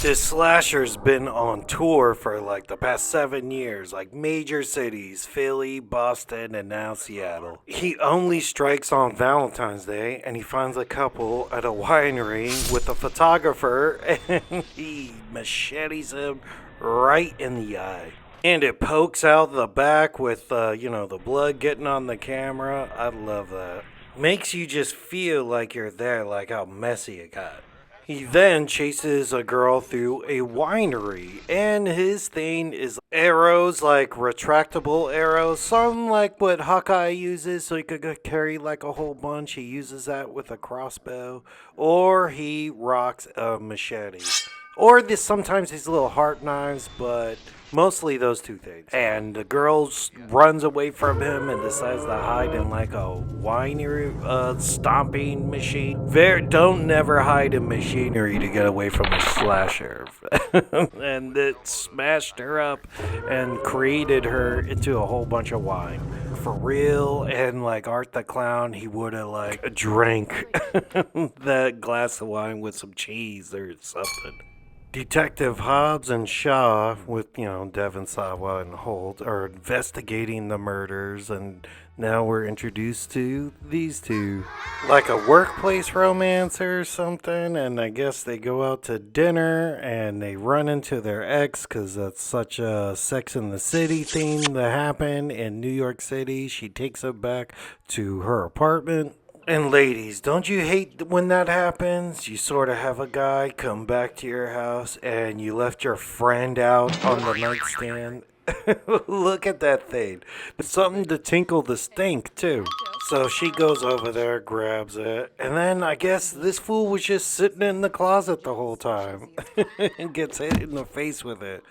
This slasher's been on tour for like the past 7 years, like major cities, Philly, Boston, and now Seattle. He only strikes on Valentine's Day and he finds a couple at a winery with a photographer and he machetes him right in the eye. And it pokes out the back with, the blood getting on the camera. I love that. Makes you just feel like you're there, like how messy it got. He then chases a girl through a winery, and his thing is arrows, like retractable arrows, something like what Hawkeye uses, so he could carry like a whole bunch. He uses that with a crossbow, or he rocks a machete, or sometimes these little heart knives, but mostly those two things. And the girl runs away from him and decides to hide in like a winery stomping machine. Don't never hide in machinery to get away from a slasher. And it smashed her up and created her into a whole bunch of wine. For real, and like Art the Clown, he would have like drank that glass of wine with some cheese or something. Detective Hobbs and Shaw, with, Devon Sawa and Holt, are investigating the murders, and now we're introduced to these two. Like a workplace romance or something, and I guess they go out to dinner, and they run into their ex, because that's such a Sex in the City thing that happened in New York City. She takes him back to her apartment. And ladies, don't you hate when that happens? You sort of have a guy come back to your house and you left your friend out on the nightstand. Look at that thing. It's something to tinkle the stink, too. So she goes over there, grabs it, and then I guess this fool was just sitting in the closet the whole time and gets hit in the face with it.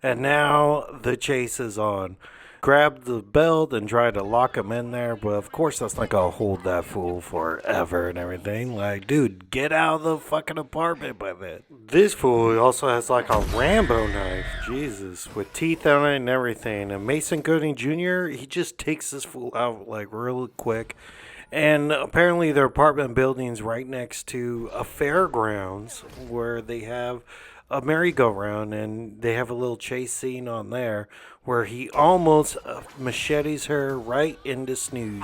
And now the chase is on. Grabbed the belt and tried to lock him in there, but of course that's not gonna hold that fool forever and everything. Like, dude, get out of the fucking apartment by then. This fool also has like a Rambo knife, Jesus, with teeth on it and everything. And Mason Gooding Jr., he just takes this fool out like real quick. And apparently their apartment building's right next to a fairgrounds where they have a merry-go-round, and they have a little chase scene on there where he almost machetes her right into snooze.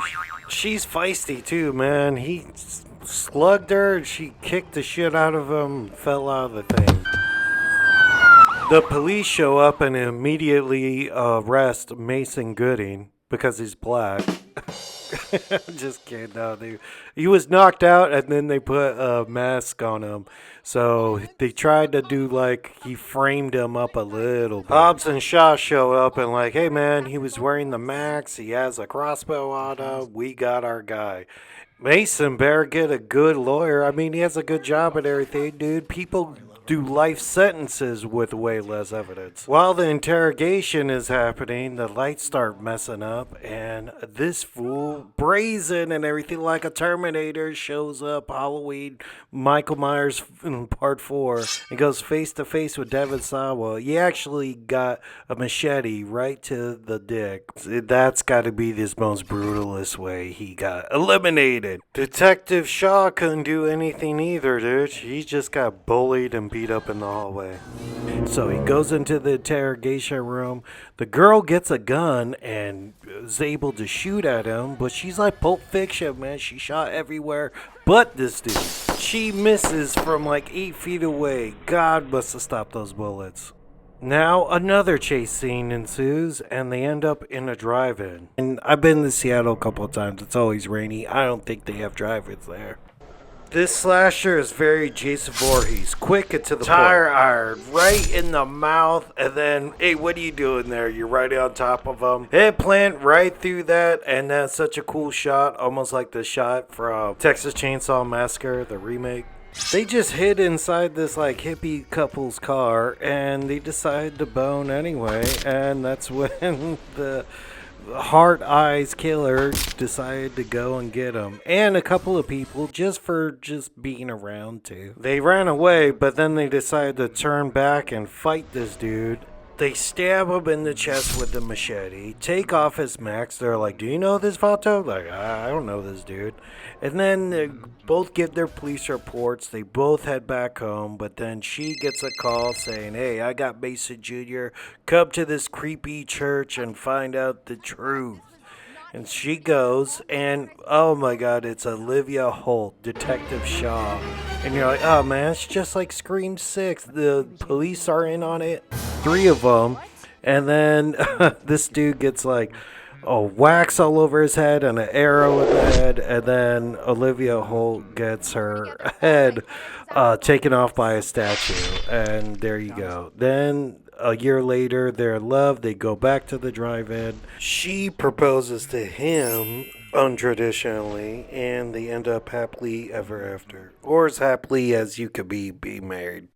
She's feisty too, man. He slugged her and she kicked the shit out of him, fell out of the thing. The police show up and immediately arrest Mason Gooding because he's black. Just kidding, no, dude. He was knocked out and then they put a mask on him. So they tried to do like he framed him up a little bit. Hobbs and Shaw show up and like, hey man, he was wearing the mask. He has a crossbow on him. We got our guy. Mason better get a good lawyer. I mean, he has a good job and everything, dude. People do life sentences with way less evidence. While the interrogation is happening, the lights start messing up, and this fool, brazen and everything like a Terminator, shows up Halloween, Michael Myers in part 4, and goes face to face with Devon Sawa. He actually got a machete right to the dick. That's got to be this most brutalist way he got eliminated. Detective Shaw couldn't do anything either, dude. He just got bullied and beat up in the hallway. So he goes into the interrogation room. The girl gets a gun and is able to shoot at him, but she's like Pulp Fiction, man. She shot everywhere but this dude. She misses from like 8 feet away. God must have stopped those bullets. Now another chase scene ensues and they end up in a drive-in. And I've been to Seattle a couple of times. It's always rainy. I don't think they have drive-ins there. This slasher is very Jason Voorhees, quick and to the tire iron, right in the mouth, and then, hey, what are you doing there? You're right on top of him. Head plant right through that, and that's such a cool shot, almost like the shot from Texas Chainsaw Massacre, the remake. They just hid inside this like hippie couple's car, and they decided to bone anyway, and that's when the Heart Eyes killer decided to go and get him, and a couple of people just being around too. They ran away, but then they decided to turn back and fight this dude. They stab him in the chest with the machete, take off his mask. They're like, "Do you know this Vato?" Like, I don't know this dude. And then they both give their police reports. They both head back home, but then she gets a call saying, "Hey, I got Mason Jr. Come to this creepy church and find out the truth." And she goes, and oh my god, it's Olivia Holt, Detective Shaw. And you're like, oh man, it's just like Scream 6. The police are in on it, 3 of them. And then this dude gets like wax all over his head and an arrow in the head. And then Olivia Holt gets her head taken off by a statue. And there you go. Then a year later, they're in love. They go back to the drive-in. She proposes to him untraditionally, and they end up happily ever after. Or as happily as you could be married.